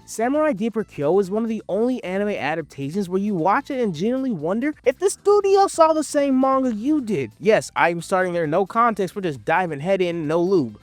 Samurai Deeper Kyo is one of the only anime adaptations where you watch it and genuinely wonder if the studio saw the same manga you did. Yes, I'm starting there, no context, we're just diving head in, no lube.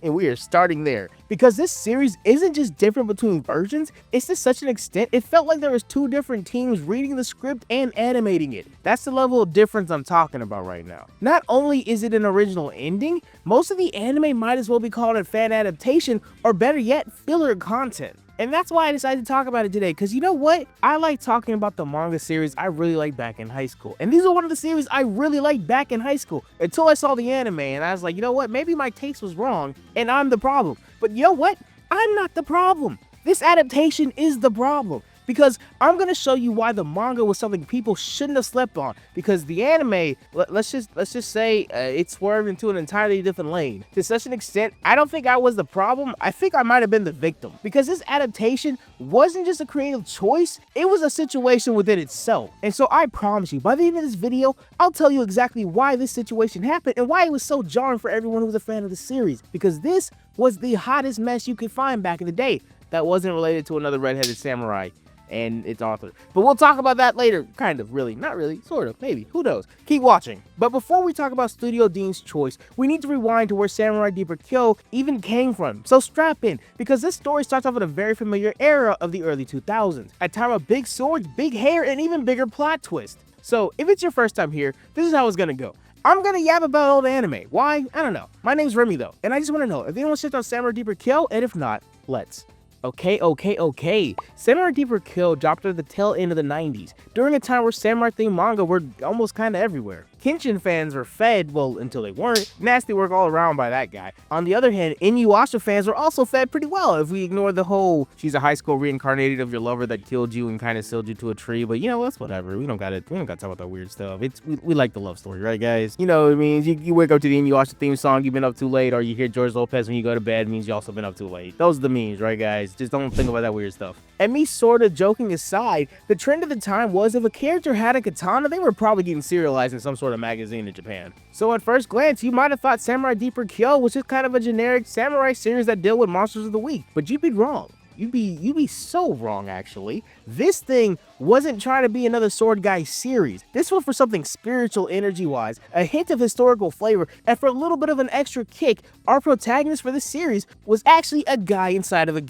And we are starting there. Because this series isn't just different between versions, it's to such an extent it felt like there was two different teams reading the script and animating it. That's the level of difference I'm talking about right now. Not only is it an original ending, most of the anime might as well be called a fan adaptation, or better yet, filler content. And that's why I decided to talk about it today, because you know what? I like talking about the manga series I really liked back in high school. And these are one of the series I really liked back in high school, until I saw the anime and I was like, you know what? Maybe my taste was wrong and I'm the problem. But you know what? I'm not the problem. This adaptation is the problem. Because I'm going to show you why the manga was something people shouldn't have slept on. Because the anime, let's just say it swerved into an entirely different lane. To such an extent, I don't think I was the problem. I think I might have been the victim. Because this adaptation wasn't just a creative choice, it was a situation within itself. And so I promise you, by the end of this video, I'll tell you exactly why this situation happened and why it was so jarring for everyone who was a fan of the series. Because this was the hottest mess you could find back in the day that wasn't related to another redheaded samurai and its author. But we'll talk about that later. Kind of, really. Not really. Sort of. Maybe. Who knows? Keep watching. But before we talk about Studio Deen's choice, we need to rewind to where Samurai Deeper Kyo even came from. So strap in, because this story starts off in a very familiar era of the early 2000s. A time of big swords, big hair, and even bigger plot twists. So if it's your first time here, this is how it's gonna go. I'm gonna yap about old anime. Why? I don't know. My name's Remy though, and I just wanna know if anyone checked out Samurai Deeper Kyo, and if not, let's. Okay. Samurai Deeper Kyo dropped at the tail end of the 90s, during a time where samurai-themed manga were almost kinda everywhere. Kenshin fans were fed, well, until they weren't, nasty work all around by that guy. On the other hand, Inuyasha fans were also fed pretty well, if we ignore the whole, she's a high school reincarnated of your lover that killed you and kinda sealed you to a tree, but you know, that's whatever, we don't gotta talk about that weird stuff. We like the love story, right guys? You know what it means, you wake up to the Inuyasha theme song, you've been up too late, or you hear George Lopez when you go to bed, means you also been up too late. Those are the memes, right guys? Just don't think about that weird stuff. And me sorta joking aside, the trend of the time was if a character had a katana, they were probably getting serialized in some sort of magazine in Japan. So at first glance, you might have thought Samurai Deeper Kyo was just kind of a generic samurai series that deal with monsters of the week, but you'd be wrong. You'd be so wrong, actually. This thing wasn't trying to be another Sword Guy series. This was for something spiritual energy-wise, a hint of historical flavor, and for a little bit of an extra kick, our protagonist for this series was actually a guy inside of a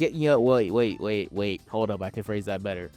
wait, hold up, I can phrase that better.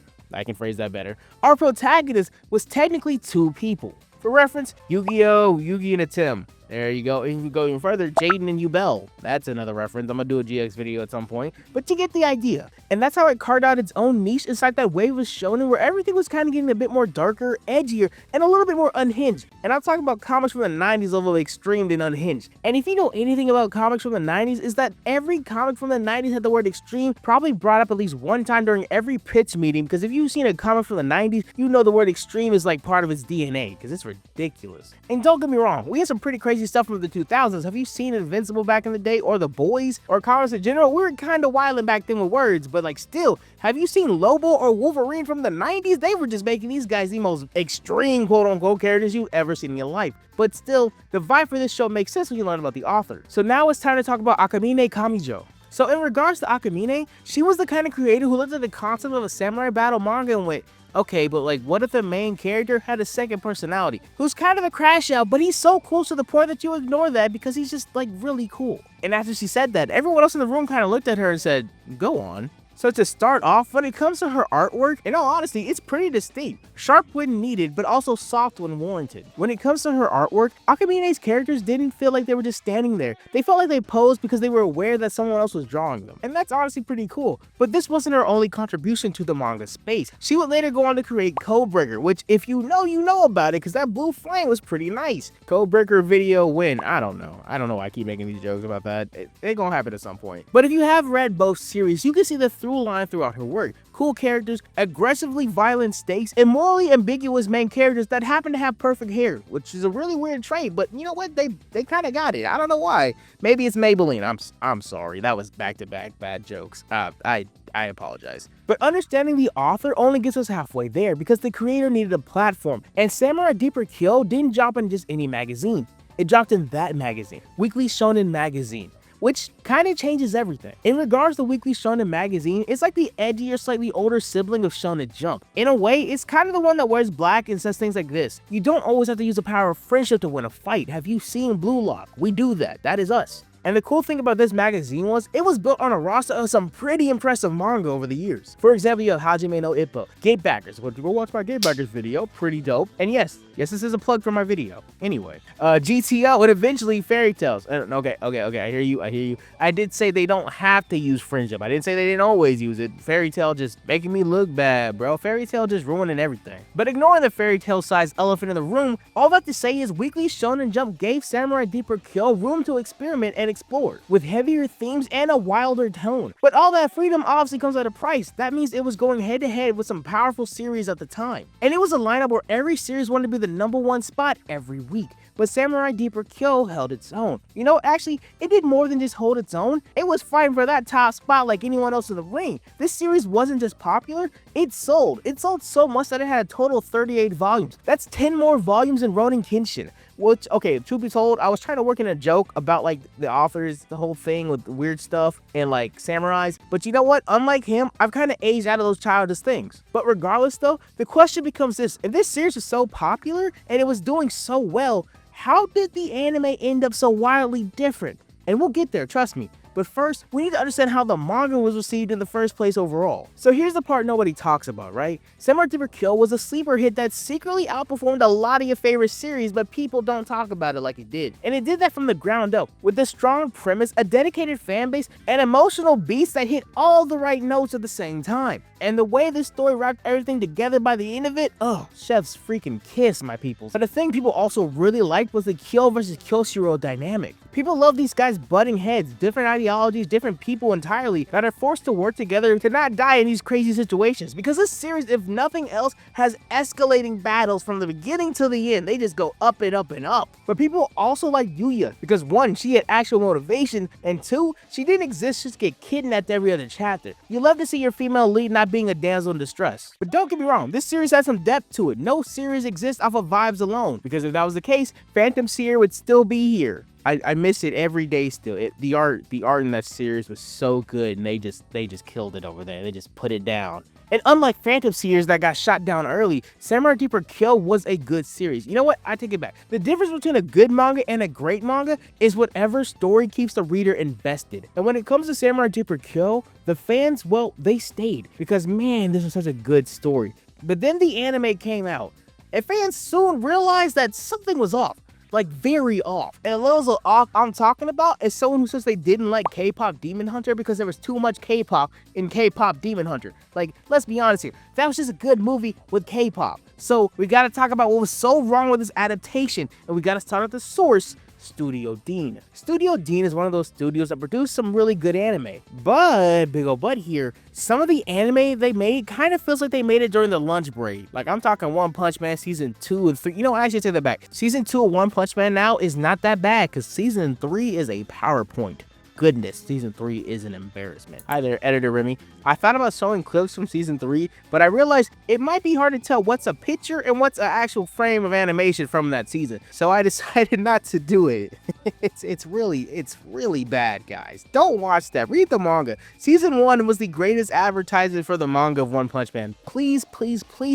Our protagonist was technically two people. For reference, Yu-Gi-Oh!, Yugi and a Tim. There you go. And you go even further, Jaden and Yubel. That's another reference. I'm gonna do a GX video at some point. But you get the idea. And that's how it carved out its own niche inside that wave of shonen where everything was kind of getting a bit more darker, edgier, and a little bit more unhinged. And I'm talking about comics from the 90s level of extreme and unhinged. And if you know anything about comics from the 90s, is that every comic from the 90s had the word extreme probably brought up at least one time during every pitch meeting, because if you've seen a comic from the 90s, you know the word extreme is like part of its DNA, because it's ridiculous. And don't get me wrong, we had some pretty crazy stuff from the 2000s. Have you seen Invincible back in the day, or The Boys, or comics in general? We were kind of wilding back then with words, but like still, have you seen Lobo or Wolverine from the 90s? They were just making these guys the most extreme quote-unquote characters you've ever seen in your life. But still, the vibe for this show makes sense when you learn about the author. So now it's time to talk about Akimine Kamijyo. So in regards to Akimine, she was the kind of creator who looked at the concept of a samurai battle manga and went, okay, but like, what if the main character had a second personality, who's kind of a crash out, but he's so cool to the point that you ignore that because he's just like really cool. And after she said that, everyone else in the room kind of looked at her and said, go on. So to start off, when it comes to her artwork, in all honesty, it's pretty distinct. Sharp when needed, but also soft when warranted. When it comes to her artwork, Akimine's characters didn't feel like they were just standing there. They felt like they posed because they were aware that someone else was drawing them. And that's honestly pretty cool. But this wasn't her only contribution to the manga space. She would later go on to create Codebreaker, which if you know about it, because that blue flame was pretty nice. Codebreaker video win. I don't know why I keep making these jokes about that. It's gonna happen at some point. But if you have read both series, you can see the through line throughout her work. Cool characters, aggressively violent stakes, and morally ambiguous main characters that happen to have perfect hair, which is a really weird trait, but you know what? They kind of got it. I don't know why. Maybe it's Maybelline. I'm sorry. That was back-to-back bad jokes. I apologize. But understanding the author only gets us halfway there because the creator needed a platform, and Samurai Deeper Kyo didn't drop in just any magazine. It dropped in that magazine, Weekly Shonen Magazine. which kind of changes everything. In regards to Weekly Shonen magazine, it's like the edgier, slightly older sibling of Shonen Jump. In a way, it's kind of the one that wears black and says things like this: "You don't always have to use the power of friendship to win a fight. Have you seen Blue Lock? We do that. That is us." And the cool thing about this magazine was, it was built on a roster of some pretty impressive manga over the years. For example, you have Hajime no Ippo, Gatebackers. Go watch my Gatebackers video, pretty dope. And yes, this is a plug for my video. Anyway, GTO and eventually Fairy Tales. Okay, I hear you. I did say they don't have to use friendship. I didn't say they didn't always use it. Fairy Tail just making me look bad, bro. Fairy Tail just ruining everything. But ignoring the Fairy Tail sized elephant in the room, all that to say is Weekly Shonen Jump gave Samurai Deeper Kyo room to experiment and explore, with heavier themes and a wilder tone. But all that freedom obviously comes at a price. That means it was going head to head with some powerful series at the time. And it was a lineup where every series wanted to be the #1 spot every week. But Samurai Deeper Kyo held its own. You know, actually, it did more than just hold its own. It was fighting for that top spot like anyone else in the ring. This series wasn't just popular, it sold. It sold so much that it had a total of 38 volumes. That's 10 more volumes than Ronin Kenshin. Which, okay, truth be told, I was trying to work in a joke about like the authors, the whole thing with weird stuff and like samurais. But you know what? Unlike him, I've kind of aged out of those childish things. But regardless though, the question becomes this: if this series was so popular and it was doing so well, how did the anime end up so wildly different? And we'll get there, trust me. But first, we need to understand how the manga was received in the first place overall. So here's the part nobody talks about, right? Samurai Deeper Kyo was a sleeper hit that secretly outperformed a lot of your favorite series, but people don't talk about it like it did. And it did that from the ground up, with a strong premise, a dedicated fan base, and emotional beats that hit all the right notes at the same time. And the way this story wrapped everything together by the end of it, oh, chef's freaking kiss, my people. But the thing people also really liked was the Kyo versus Kyoshiro dynamic. People love these guys butting heads, different ideologies, different people entirely, that are forced to work together to not die in these crazy situations. Because this series, if nothing else, has escalating battles from the beginning to the end. They just go up and up and up. But people also like Yuya, because one, she had actual motivation, and two, she didn't exist just to get kidnapped every other chapter. You love to see your female lead not being a damsel in distress. But don't get me wrong, this series has some depth to it. No series exists off of vibes alone, because if that was the case, Phantom Seer would still be here. I miss it every day still. The art in that series was so good, and they just killed it over there. They just put it down. And unlike Phantom Seers that got shot down early, Samurai Deeper Kyo was a good series. You know what? I take it back. The difference between a good manga and a great manga is whatever story keeps the reader invested. And when it comes to Samurai Deeper Kyo, the fans, well, they stayed, because man, this was such a good story. But then the anime came out, and fans soon realized that something was off. Like, very off. And a little off I'm talking about is someone who says they didn't like K-pop Demon Hunter because there was too much K-pop in K-pop Demon Hunter. Like, let's be honest here. That was just a good movie with K-pop. So we gotta talk about what was so wrong with this adaptation, and we gotta start at the source, Studio Deen. Studio Deen is one of those studios that produce some really good anime. But, big ol' but here, some of the anime they made kind of feels like they made it during the lunch break. Like, I'm talking One Punch Man season 2 and 3. You know, I should take that back. Season 2 of One Punch Man now is not that bad, because season 3 is a PowerPoint. Goodness, season 3 is an embarrassment. Hi there, editor Remy. I thought about showing clips from season 3, but I realized it might be hard to tell what's a picture and what's an actual frame of animation from that season. So I decided not to do it. It's really bad, guys. Don't watch that. Read the manga. Season 1 was the greatest advertisement for the manga of One Punch Man. Please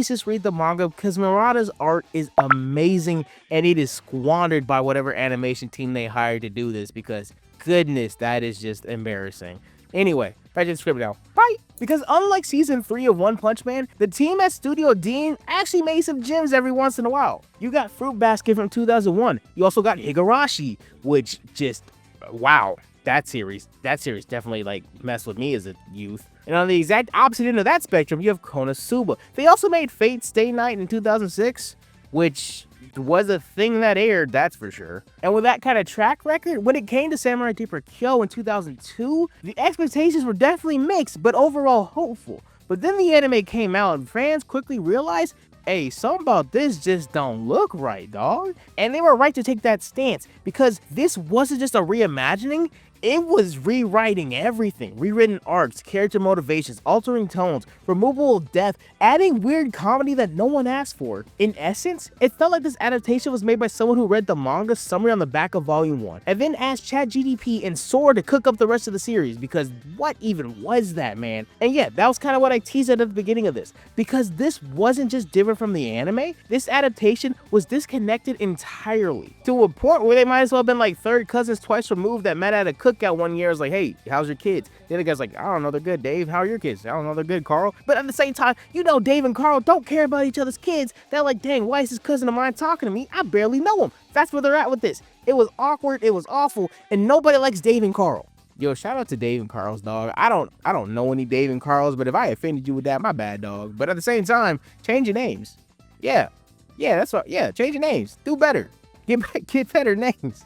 just read the manga, because Murata's art is amazing, and it is squandered by whatever animation team they hired to do this, because goodness, that is just embarrassing. Anyway, back to the script now. Bye! Because unlike season 3 of One Punch Man, the team at Studio Deen actually made some gems every once in a while. You got Fruit Basket from 2001. You also got Higurashi, which just, wow. That series definitely like messed with me as a youth. And on the exact opposite end of that spectrum, you have Konosuba. They also made Fate Stay Night in 2006, which was a thing that aired, that's for sure. And with that kind of track record, when it came to Samurai Deeper Kyo in 2002, the expectations were definitely mixed, but overall hopeful. But then the anime came out, and fans quickly realized, hey, something about this just don't look right, dog. And they were right to take that stance, because this wasn't just a reimagining, It was rewriting everything, rewritten arcs, character motivations, altering tones, removal of death, adding weird comedy that no one asked for. In essence, it felt like this adaptation was made by someone who read the manga summary on the back of volume 1, and then asked ChatGPT and Sora to cook up the rest of the series, because what even was that, man? And yeah, that was kind of what I teased at the beginning of this, because this wasn't just different from the anime, this adaptation was disconnected entirely, to a point where they might as well have been like third cousins twice removed that met at a cookout one year. Is like, hey, how's your kids? The other guy's like, I don't know, they're good. Dave, how are your kids? I don't know, they're good, Carl. But at the same time, you know, Dave and Carl don't care about each other's kids. They're like, dang, why is this cousin of mine talking to me? I barely know him. That's where they're at with this. It was awkward, it was awful, and nobody likes Dave and Carl. Yo, shout out to Dave and Carl's, dog. I don't know any Dave and Carl's, but if I offended you with that, my bad, dog. But at the same time, change your names. Yeah, that's what. Yeah, change your names. Do better. Get better names.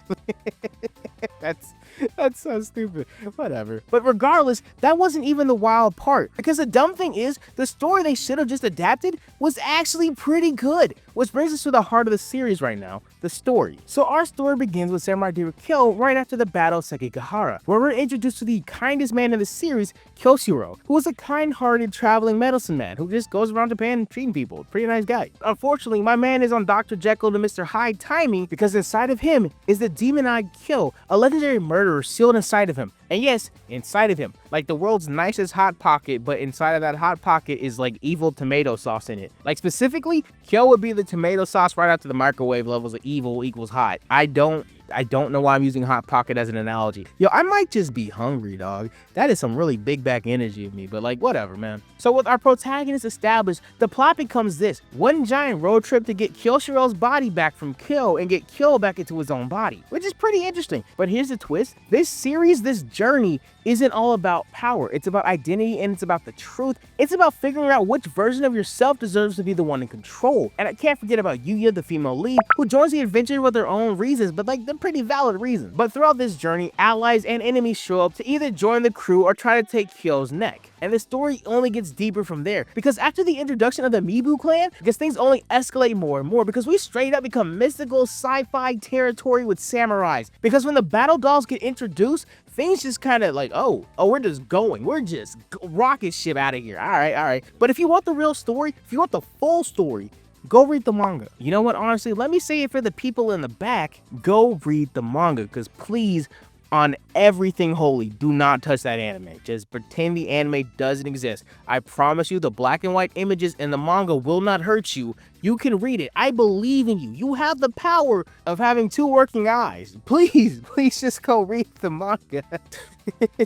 That's so stupid. Whatever. But regardless, that wasn't even the wild part. Because the dumb thing is, the story they should have just adapted was actually pretty good. Which brings us to the heart of the series right now, the story. So our story begins with Samurai Deeper Kyo right after the battle of Sekigahara, where we're introduced to the kindest man in the series, Kyoshiro, who is a kind-hearted traveling medicine man who just goes around Japan treating people. Pretty nice guy. Unfortunately, my man is on Dr. Jekyll to Mr. Hyde timing because inside of him is the demon-eyed Kyo, a legendary murderer sealed inside of him. And yes, inside of him, like the world's nicest hot pocket, but inside of that hot pocket is like evil tomato sauce in it. Like specifically, Kyo would be the tomato sauce right after the microwave levels of evil equals hot. I don't know why I'm using Hot Pocket as an analogy. Yo, I might just be hungry, dog. That is some really big back energy of me, but like, whatever, man. So with our protagonist established, the plot becomes this: one giant road trip to get Kyoshiro's body back from Kyo and get Kyo back into his own body, which is pretty interesting. But here's the twist. This series, this journey, isn't all about power. It's about identity and it's about the truth. It's about figuring out which version of yourself deserves to be the one in control. And I can't forget about Yuya, the female lead, who joins the adventure with her own reasons, but like, they're pretty valid reasons. But throughout this journey, allies and enemies show up to either join the crew or try to take Kyo's neck. And the story only gets deeper from there, because after the introduction of the Mibu clan, because things only escalate more and more, because we straight up become mystical sci-fi territory with samurais. Because when the battle dolls get introduced, things just kind of like, oh, we're just going. We're just rocket ship out of here. All right. But if you want the real story, if you want the full story, go read the manga. You know what, honestly, let me say it for the people in the back, go read the manga, because please, on everything holy, do not touch that anime. Just pretend the anime doesn't exist. I promise you, the black and white images in the manga will not hurt you. You can read it. I believe in you. You have the power of having two working eyes. Please just go read the manga.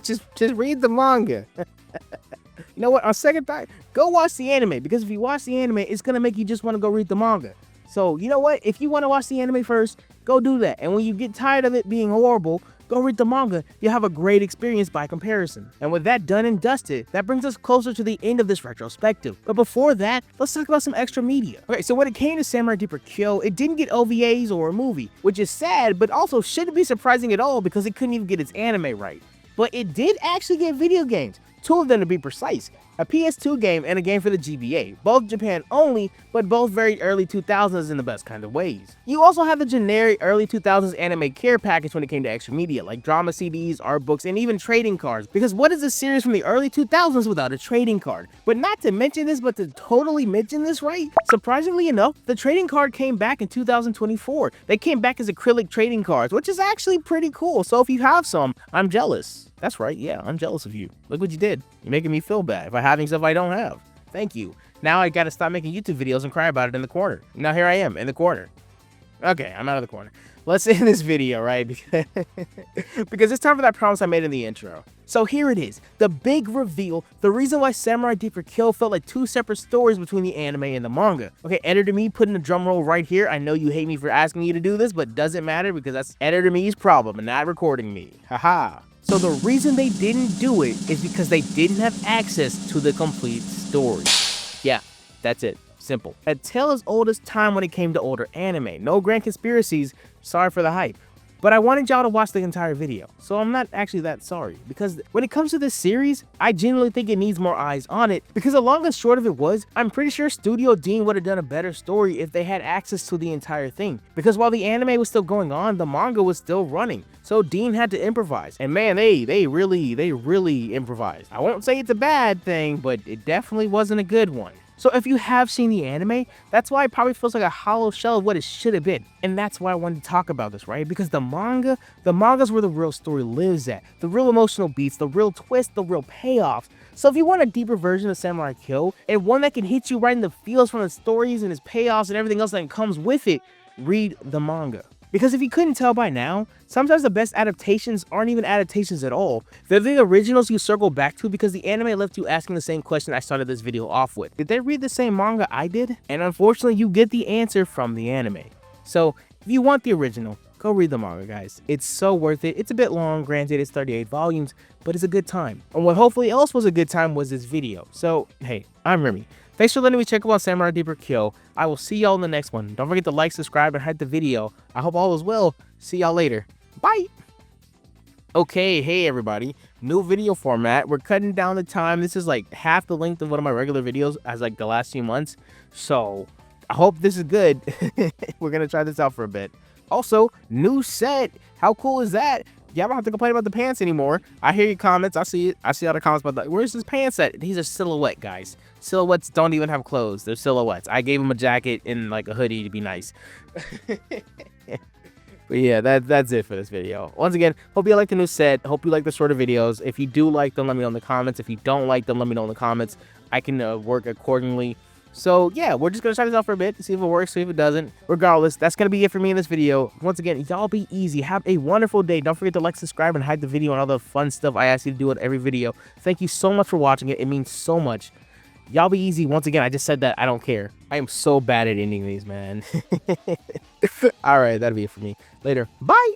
just read the manga. You know what, on second thought, go watch the anime, because if you watch the anime, it's gonna make you just want to go read the manga. So you know what, if you want to watch the anime first, go do that. And when you get tired of it being horrible, go read the manga. You'll have a great experience by comparison. And with that done and dusted, that brings us closer to the end of this retrospective. But before that, let's talk about some extra media. Okay, so when it came to Samurai Deeper Kyo, it didn't get OVAs or a movie, which is sad, but also shouldn't be surprising at all because it couldn't even get its anime right. But it did actually get video games, 2 of them to be precise. A PS2 game and a game for the GBA, both Japan only, but both very early 2000s in the best kind of ways. You also have the generic early 2000s anime care package when it came to extra media, like drama CDs, art books, and even trading cards, because what is a series from the early 2000s without a trading card? But not to mention this, but to totally mention this, right? Surprisingly enough, the trading card came back in 2024. They came back as acrylic trading cards, which is actually pretty cool, so if you have some, I'm jealous. That's right, yeah, I'm jealous of you. Look what you did. You're making me feel bad by having stuff I don't have. Thank you. Now I gotta stop making YouTube videos and cry about it in the corner. Now here I am, in the corner. Okay, I'm out of the corner. Let's end this video, right? Because it's time for that promise I made in the intro. So here it is, the big reveal, the reason why Samurai Deeper Kyo felt like 2 separate stories between the anime and the manga. Okay, editor me, put in a drum roll right here. I know you hate me for asking you to do this, but doesn't matter because that's editor me's problem and not recording me. Haha. So the reason they didn't do it is because they didn't have access to the complete story. Yeah, that's it. Simple. A tale as old as time when it came to older anime. No grand conspiracies. Sorry for the hype. But I wanted y'all to watch the entire video, so I'm not actually that sorry, because when it comes to this series, I genuinely think it needs more eyes on it, because the long and short of it was, I'm pretty sure Studio Deen would have done a better story if they had access to the entire thing, because while the anime was still going on, the manga was still running, so Deen had to improvise, and man, they really improvised. I won't say it's a bad thing, but it definitely wasn't a good one. So if you have seen the anime, that's why it probably feels like a hollow shell of what it should have been. And that's why I wanted to talk about this, right? Because the manga's where the real story lives at. The real emotional beats, the real twist, the real payoffs. So if you want a deeper version of Samurai Kyo, and one that can hit you right in the feels from the stories and its payoffs and everything else that comes with it, read the manga. Because if you couldn't tell by now, sometimes the best adaptations aren't even adaptations at all. They're the originals you circle back to because the anime left you asking the same question I started this video off with. Did they read the same manga I did? And unfortunately, you get the answer from the anime. So if you want the original, go read the manga, guys. It's so worth it. It's a bit long, granted it's 38 volumes, but it's a good time. And what hopefully else was a good time was this video. So hey, I'm Remy. Thanks for letting me check out Samurai Deeper Kyo. I will see y'all in the next one. Don't forget to like, subscribe, and hype the video. I hope all is well. See y'all later. Bye! Okay, hey everybody. New video format. We're cutting down the time. This is like half the length of one of my regular videos as like the last few months. So, I hope this is good. We're gonna try this out for a bit. Also, new set. How cool is that? Y'all don't have to complain about the pants anymore. I hear your comments. I see it. I see all the comments about that. Where's his pants at? These are silhouette, guys. Silhouettes don't even have clothes. They're silhouettes. I gave him a jacket and like a hoodie to be nice. But yeah, that's it for this video. Once again, hope you like the new set. Hope you like the shorter videos. If you do like them, let me know in the comments. If you don't like them, let me know in the comments. I can work accordingly. So yeah, we're just gonna try this out for a bit to see if it works, see if it doesn't. Regardless, that's gonna be it for me in this video. Once again, y'all be easy. Have a wonderful day. Don't forget to like, subscribe, and hype the video and all the fun stuff I ask you to do in every video. Thank you so much for watching it. It means so much. Y'all be easy. Once again, I just said that. I don't care. I am so bad at ending these, man. All right, that'll be it for me. Later. Bye.